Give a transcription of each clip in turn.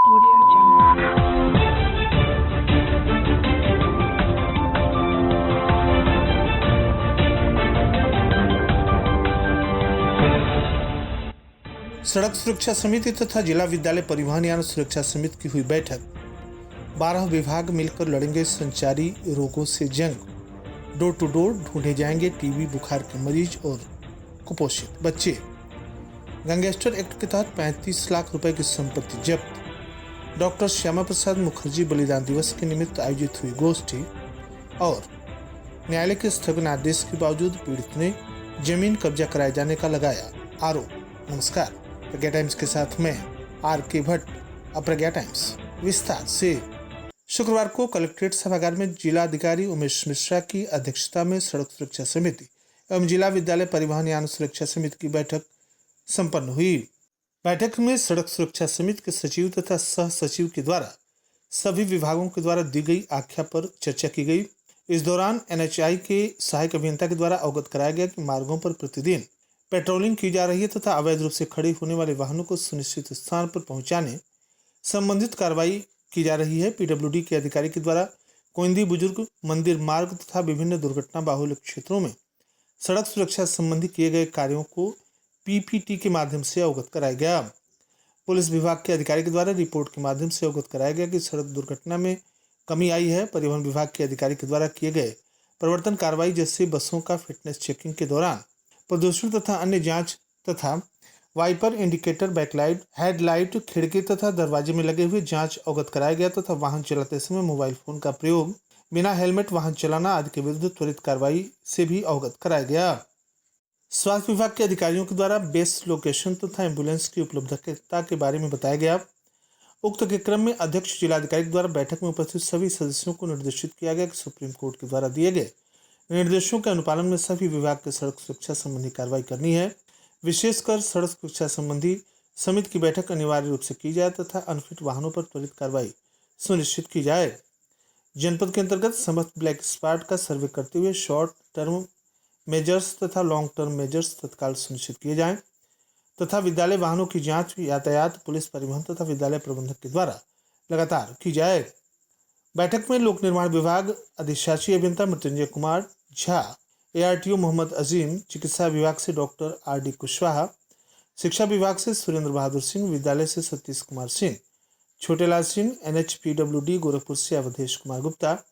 Audio Jungle. सड़क सुरक्षा समिति तथा जिला विद्यालय परिवहन यान सुरक्षा समिति की हुई बैठक। 12 विभाग मिलकर लड़ेंगे संचारी रोगों से जंग। डोर टू डोर ढूंढे जाएंगे टीबी बुखार के मरीज और कुपोषित बच्चे। गैंगस्टर एक्ट के तहत 35 लाख रुपए की संपत्ति जब्त। डॉक्टर श्यामा प्रसाद मुखर्जी बलिदान दिवस के निमित्त आयोजित हुई गोष्ठी। और न्यायालय के स्थगन आदेश के बावजूद पीड़ित ने जमीन कब्जा कराए जाने का लगाया आरोप। नमस्कार, प्रज्ञा टाइम्स के साथ मैं आर.के. भट्ट। अब प्रज्ञा टाइम्स विस्तार से। शुक्रवार को कलेक्ट्रेट सभागार में जिलाधिकारी उमेश मिश्रा की अध्यक्षता में सड़क सुरक्षा समिति एवं जिला विद्यालय परिवहन यान सुरक्षा समिति की बैठक संपन्न हुई। बैठक में सड़क सुरक्षा समिति के सचिव तथा सह सचिव के द्वारा सभी विभागों के द्वारा दी गई आख्या पर चर्चा की गई। इस दौरान NHAI के सहायक अभियंता के द्वारा अवगत कराया गया कि मार्गों पर प्रतिदिन पेट्रोलिंग की जा रही है तथा अवैध रूप से खड़े होने वाले वाहनों को सुनिश्चित स्थान पर पहुंचाने संबंधित कार्रवाई की जा रही है। PWD के अधिकारी के द्वारा कोइंदी बुजुर्ग मंदिर मार्ग तथा विभिन्न दुर्घटना बाहुल्य क्षेत्रों में सड़क सुरक्षा संबंधी किए गए कार्यों को PPT के माध्यम से अवगत कराया गया। पुलिस विभाग के अधिकारी के द्वारा रिपोर्ट के माध्यम से अवगत कराया गया कि सड़क दुर्घटना में कमी आई है। परिवहन विभाग के अधिकारी के द्वारा किए गए प्रवर्तन कार्रवाई जैसे बसों का फिटनेस चेकिंग के दौरान प्रदूषण तथा अन्य जांच तथा वाइपर, इंडिकेटर, बैकलाइट, हेडलाइट, खिड़की तथा दरवाजे में लगे हुए जांच अवगत कराया गया तथा वाहन चलाते समय मोबाइल फोन का प्रयोग, बिना हेलमेट वाहन चलाना आदि के विरुद्ध त्वरित कार्रवाई से भी अवगत कराया गया। स्वास्थ्य विभाग के अधिकारियों के द्वारा बेस्ट लोकेशन तथा एम्बुलेंस की उपलब्धता के बारे में बताया गया। उक्त के क्रम में अध्यक्ष जिलाधिकारी द्वारा बैठक में उपस्थित सभी सदस्यों को निर्देशित किया गया कि सुप्रीम कोर्ट के द्वारा दिए गए निर्देशों के अनुपालन में सभी विभाग के सड़क सुरक्षा संबंधी कार्रवाई करनी है। विशेषकर सड़क सुरक्षा संबंधी समिति की बैठक अनिवार्य रूप से की जाए तथा अनफिट वाहनों पर त्वरित कार्रवाई सुनिश्चित की जाए। जनपद के अंतर्गत समस्त ब्लैक स्पॉट का सर्वे करते हुए शॉर्ट टर्म मेजर्स तथा लॉन्ग टर्म मेजर्स तत्काल सुनिश्चित किए जाएं तथा विद्यालय वाहनों की जांच यातायात, पुलिस, परिवहन तथा विद्यालय प्रबंधक के द्वारा लगातार की जाए। बैठक में लोक निर्माण विभाग अधिशासी अभियंता मृत्युंजय कुमार झा, ARTO मोहम्मद अजीम, चिकित्सा विभाग से डॉक्टर R.D. कुशवाहा, शिक्षा विभाग से सुरेंद्र बहादुर सिंह, विद्यालय से सतीश कुमार सिंह, छोटेलाल सिंह, NHPWD गोरखपुर से अवधेश कुमार गुप्ता,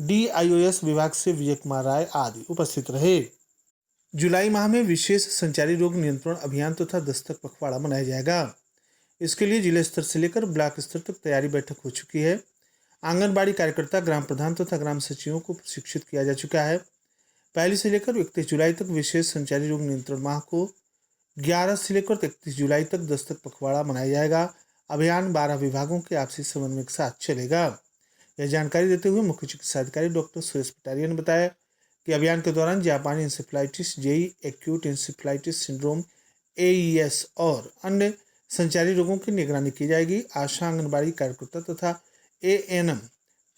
DIOS विभाग से विजय कुमार राय आदि उपस्थित रहे। जुलाई माह में विशेष संचारी रोग नियंत्रण अभियान तथा दस्तक पखवाड़ा मनाया जाएगा। इसके लिए जिला स्तर से लेकर ब्लॉक स्तर तक तैयारी बैठक हो चुकी है। आंगनबाड़ी कार्यकर्ता, ग्राम प्रधान तथा ग्राम सचिवों को प्रशिक्षित किया जा चुका है। पहली से लेकर 31 जुलाई तक विशेष संचारी रोग नियंत्रण माह को 11 से लेकर 31 जुलाई तक दस्तक पखवाड़ा मनाया जाएगा। अभियान 12 विभागों के आपसी समन्वय के साथ चलेगा। यह जानकारी देते हुए मुख्य चिकित्सा अधिकारी डॉक्टर सुरेश पटारिया ने बताया कि अभियान के दौरान जापानी encephalitis, JE, acute encephalitis syndrome, AES और अन्य संचारी रोगों की निगरानी की जाएगी। आशा, आंगनबाड़ी कार्यकर्ता तथा ANM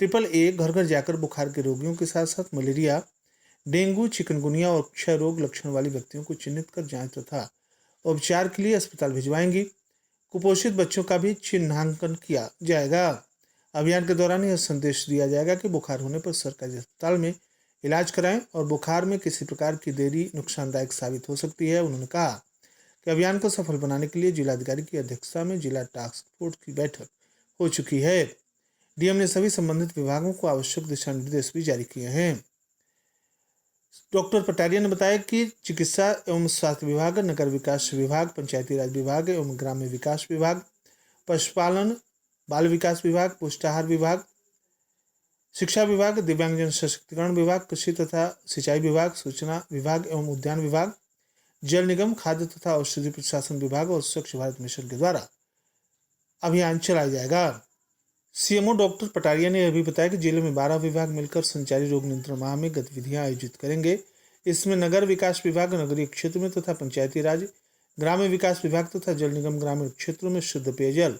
AAA घर घर जाकर बुखार के रोगियों के साथ साथ मलेरिया, डेंगू, चिकनगुनिया और क्षय रोग लक्षण वाले व्यक्तियों को चिन्हित कर जांच तथा उपचार के लिए अस्पताल भिजवाएंगी। कुपोषित बच्चों का भी चिन्हांकन किया जाएगा। अभियान के दौरान यह संदेश दिया जाएगा कि बुखार होने पर सरकारी अस्पताल में इलाज कराएं और बुखार में किसी प्रकार की देरी नुकसानदायक साबित हो सकती है। उन्होंने कहा कि अभियान को सफल बनाने के लिए जिलाधिकारी की अध्यक्षता में जिला टास्क फोर्स की बैठक हो चुकी है। DM ने सभी संबंधित विभागों को आवश्यक दिशा निर्देश भी जारी किए हैं। डॉक्टर पटारिया ने बताया कि चिकित्सा एवं स्वास्थ्य विभाग, नगर विकास विभाग, पंचायती राज विभाग एवं ग्राम्य विकास विभाग, पशुपालन, बाल विकास विभाग, पुष्टाहार विभाग, शिक्षा विभाग, दिव्यांगजन सशक्तिकरण विभाग, कृषि तथा सिंचाई विभाग, सूचना विभाग एवं उद्यान विभाग, जल निगम, खाद्य तथा औषधि प्रशासन विभाग और स्वच्छ भारत मिशन के द्वारा अभियान चलाया जाएगा। CMO डॉक्टर पटारिया ने यह भी बताया कि जिले में 12 विभाग मिलकर संचारी रोग नियंत्रण माह में गतिविधियां आयोजित करेंगे। इसमें नगर विकास विभाग नगरीय क्षेत्र में तथा पंचायती राज, ग्राम्य विकास विभाग तथा जल निगम ग्रामीण क्षेत्रों में शुद्ध पेयजल,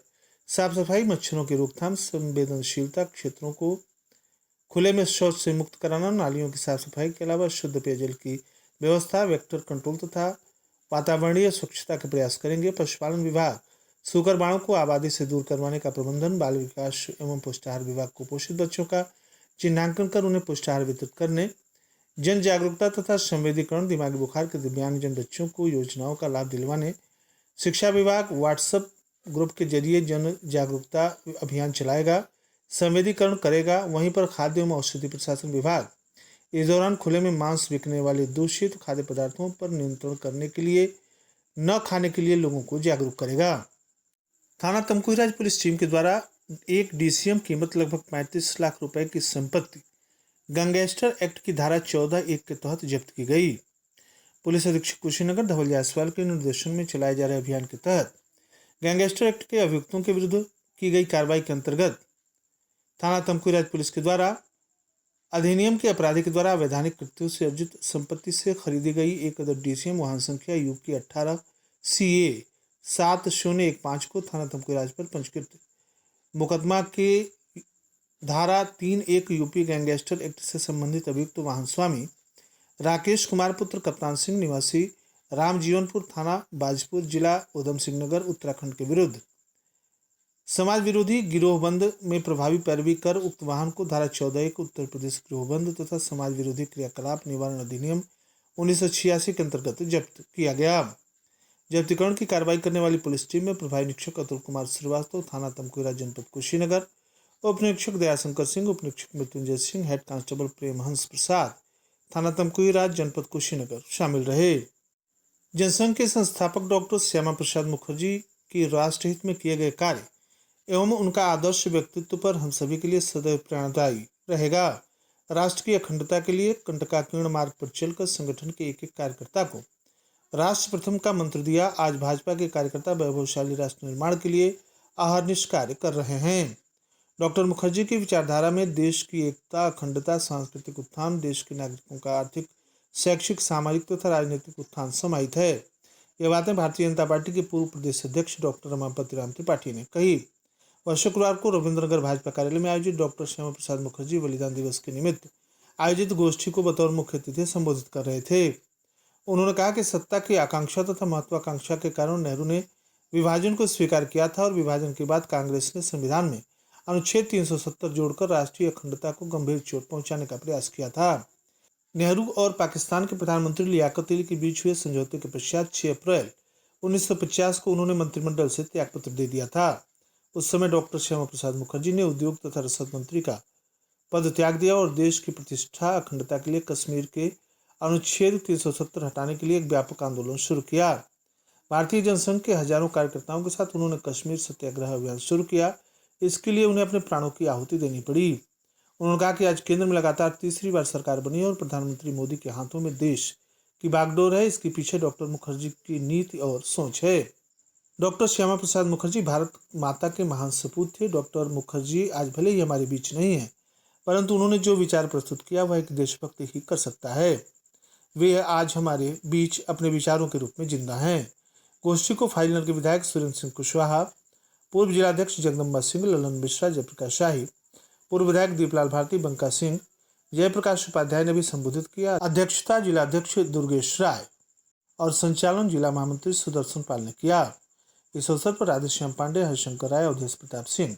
साफ सफाई, मच्छरों की रोकथाम, संवेदनशीलता क्षेत्रों को खुले में शौच से मुक्त कराना, नालियों की साफ सफाई के अलावा शुद्ध पेयजल की व्यवस्था, वेक्टर कंट्रोल तथा वातावरणीय स्वच्छता के प्रयास करेंगे। पशुपालन विभाग शुकरबाणों को आबादी से दूर करवाने का प्रबंधन, बाल विकास एवं पुष्टाहार विभाग को पोषित बच्चों का चिन्हांकन कर उन्हें पुष्टाहार वितरित करने, जन जागरूकता तथा संवेदीकरण, दिमागी बुखार के दिव्यांगजन बच्चों को योजनाओं का लाभ दिलवाने, शिक्षा विभाग व्हाट्सएप ग्रुप के जरिए जन जागरूकता अभियान चलाएगा, संवेदीकरण करेगा। वहीं पर खाद्य एवं औषधि प्रशासन विभाग इस दौरान खुले में मांस बिकने वाले दूषित खाद्य पदार्थों पर नियंत्रण करने के लिए न खाने के लिए लोगों को जागरूक करेगा। थाना तमकुहीराज पुलिस टीम के द्वारा एक डीसीएम कीमत लगभग 35 लाख रुपए की संपत्ति गैंगस्टर एक्ट की धारा 14(1) के तहत जब्त की गई। पुलिस अधीक्षक कुशीनगर धवल जायसवाल के निर्देशन में चलाए जा रहे अभियान के तहत गैंगस्टर एक्ट के अभियुक्तों के विरुद्ध की गई कार्रवाई के अंतर्गत थाना तमकुहीराज पुलिस के द्वारा अधिनियम के अपराधी के द्वारा अवैधानिक कृत्यों से अर्जित संपत्ति से खरीदी गई एक अदर डीसीएम वाहन संख्या यूके 18 CA 7015 को थाना तमकुहीराज पर पंजीकृत मुकदमा के धारा 3(1) यूपी गैंगस्टर एक्ट से संबंधित अभियुक्त वाहन स्वामी राकेश कुमार पुत्र कप्तान सिंह निवासी रामजीवनपुर थाना बाजपुर जिला उधम सिंह नगर उत्तराखंड के विरुद्ध समाज विरोधी गिरोहबंद में प्रभावी पैरवी कर उक्त वाहन को धारा 14(1) उत्तर प्रदेश गिरोहबंद तथा समाज विरोधी क्रियाकलाप निवारण अधिनियम 1986 के अंतर्गत जब्त किया गया। जब्तीकरण की कार्रवाई करने वाली पुलिस टीम में प्रभारी निरीक्षक अतुल कुमार श्रीवास्तव, थाना तमकुहीराज जनपद कुशीनगर, उप निरीक्षक दयाशंकर सिंह, उप निरीक्षक मृत्युंजय सिंह, हेड कांस्टेबल प्रेमहंस प्रसाद, थाना तमकुहीराज जनपद कुशीनगर शामिल रहे। जनसंघ के संस्थापक डॉक्टर श्यामा प्रसाद मुखर्जी की राष्ट्रहित में किए गए कार्य एवं उनका आदर्श व्यक्तित्व पर हम सभी के लिए सदैव प्रेरणादायी रहेगा। राष्ट्र की अखंडता के लिए कंटकाकीर्ण मार्ग पर चलकर संगठन के एक एक कार्यकर्ता को राष्ट्र प्रथम का मंत्र दिया। आज भाजपा के कार्यकर्ता वैभवशाली राष्ट्र निर्माण के लिए अहर्निश कार्य कर रहे हैं। डॉक्टर मुखर्जी की विचारधारा में देश की एकता, अखंडता, सांस्कृतिक उत्थान, देश के नागरिकों का आर्थिक, शैक्षिक, सामाजिक तथा राजनीतिक उत्थान समाहित है। ये बातें भारतीय जनता पार्टी के पूर्व प्रदेश अध्यक्ष डॉक्टर रमापति राम त्रिपाठी ने कही। वह शुक्रवार को रविंद्रनगर भाजपा कार्यालय में आयोजित डॉक्टर श्यामा प्रसाद मुखर्जी बलिदान दिवस के निमित्त आयोजित गोष्ठी को बतौर मुख्य अतिथि संबोधित कर रहे थे। उन्होंने कहा कि सत्ता की आकांक्षा तथा महत्वाकांक्षा के कारण नेहरू ने विभाजन को स्वीकार किया था और विभाजन के बाद कांग्रेस ने संविधान में अनुच्छेद 370 जोड़कर राष्ट्रीय अखंडता को गंभीर चोट पहुंचाने का प्रयास किया था। नेहरू और पाकिस्तान के प्रधानमंत्री लियाकत अली के बीच हुए समझौते के पश्चात 6 अप्रैल 1950 को उन्होंने मंत्रिमंडल से त्यागपत्र दे दिया था। उस समय डॉक्टर श्यामा प्रसाद मुखर्जी ने उद्योग तथा रसद मंत्री का पद त्याग दिया और देश की प्रतिष्ठा, अखंडता के लिए कश्मीर के अनुच्छेद 370 हटाने के लिए एक व्यापक आंदोलन शुरू किया। भारतीय जनसंघ के हजारों कार्यकर्ताओं के साथ उन्होंने कश्मीर सत्याग्रह अभियान शुरू किया। इसके लिए उन्हें अपने प्राणों की आहुति देनी पड़ी। उन्होंने कहा कि आज केंद्र में लगातार तीसरी बार सरकार बनी और प्रधानमंत्री मोदी के हाथों में देश की बागडोर है। इसके पीछे डॉक्टर मुखर्जी की नीति और सोच है। डॉक्टर श्यामा प्रसाद मुखर्जी भारत माता के महान सपूत थे। डॉक्टर मुखर्जी आज भले ही हमारे बीच नहीं है, परंतु उन्होंने जो विचार प्रस्तुत किया वह एक देशभक्त ही कर सकता है। वे आज हमारे बीच अपने विचारों के रूप में जिंदा हैं। गोष्ठी को फाइनल के विधायक सुरेंद्र सिंह कुशवाहा, पूर्व जिलाध्यक्ष जगदम्बा सिंह, ललन मिश्रा, जयप्रकाश शाही, पूर्व विधायक दीपलाल भारती, बंका सिंह, जयप्रकाश उपाध्याय ने भी संबोधित किया। अध्यक्षता जिलाध्यक्ष दुर्गेश राय और संचालन जिला महामंत्री सुदर्शन पाल ने किया। इस अवसर पर राधेश्याम पांडे, हरिशंकर राय, अवधेश प्रताप सिंह,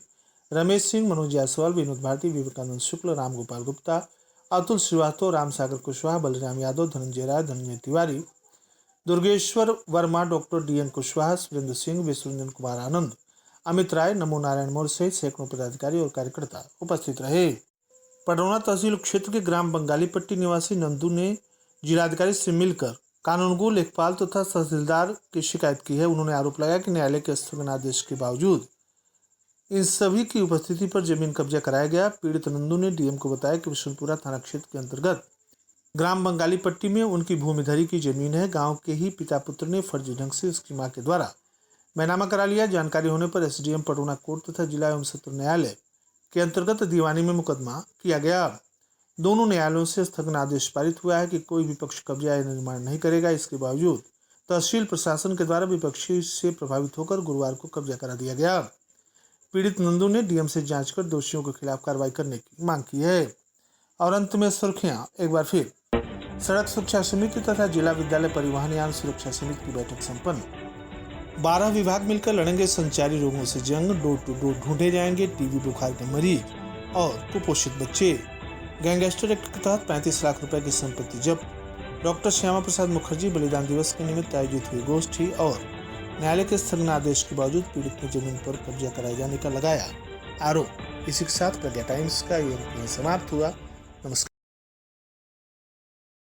रमेश सिंह, मनोज जायसवाल, विनोद भारती, विवेकानंद शुक्ल, राम गोपाल गुप्ता, अतुल श्रीवास्तव, राम सागर कुशवाहा, बलराम यादव, धनंजय राय, धनंजय तिवारी, दुर्गेश्वर वर्मा, डॉक्टर DN कुशवाहा, सुरेंद्र सिंह, विश्वरंजन कुमार आनंद, अमित राय, नमो नारायण मौर्य सहित सैकड़ों पदाधिकारी और कार्यकर्ता उपस्थित रहे। पडरौना तहसील क्षेत्र के ग्राम बंगालीपट्टी निवासी नंदू ने जिलाधिकारी से मिलकर कानूनगो लेखपाल तथा तहसीलदार की शिकायत की है। उन्होंने आरोप लगाया कि न्यायालय के स्थगनादेश के बावजूद इन सभी की उपस्थिति पर जमीन कब्जा कराया गया। पीड़ित नंदू ने DM को बताया कि विशुनपुरा थाना क्षेत्र के अंतर्गत ग्राम बंगालीपट्टी में उनकी भूमिधरी की जमीन है। गांव के ही पिता पुत्र ने फर्जी ढंग से उसकी मां के द्वारा बैनामा करा लिया। जानकारी होने पर SDM पडरौना कोर्ट तथा जिला एवं सत्र न्यायालय के अंतर्गत दीवानी में मुकदमा किया गया। दोनों न्यायालयों से स्थगनादेश पारित हुआ है कि कोई विपक्ष कब्जा या निर्माण नहीं करेगा। इसके बावजूद तहसील प्रशासन के द्वारा विपक्षी से प्रभावित होकर गुरुवार को कब्जा करा दिया गया। पीड़ित नंदू ने DM से जांच कर दोषियों के खिलाफ कार्रवाई करने की मांग की है। और अंत में सुर्खियां एक बार फिर। सड़क सुरक्षा समिति तथा जिला विद्यालय परिवहन यान सुरक्षा समिति की बैठक संपन्न। 12 विभाग मिलकर लड़ेंगे संचारी रोगों से जंग, डोर टू डोर ढूंढे जाएंगे टीबी बुखार के मरीज और कुपोषित बच्चे। गैंगस्टर एक्ट के तहत 35 लाख रुपए की संपत्ति जब्त। डॉक्टर श्यामा प्रसाद मुखर्जी बलिदान दिवस के निमित्त आयोजित हुई गोष्ठी और न्यायालय के स्थगन आदेश के बावजूद पीड़ित ने जमीन पर कब्जा कराए जाने का लगाया आरोप। इसी के साथ प्रज्ञा टाइम्स का ये अंक समाप्त हुआ। नमस्कार।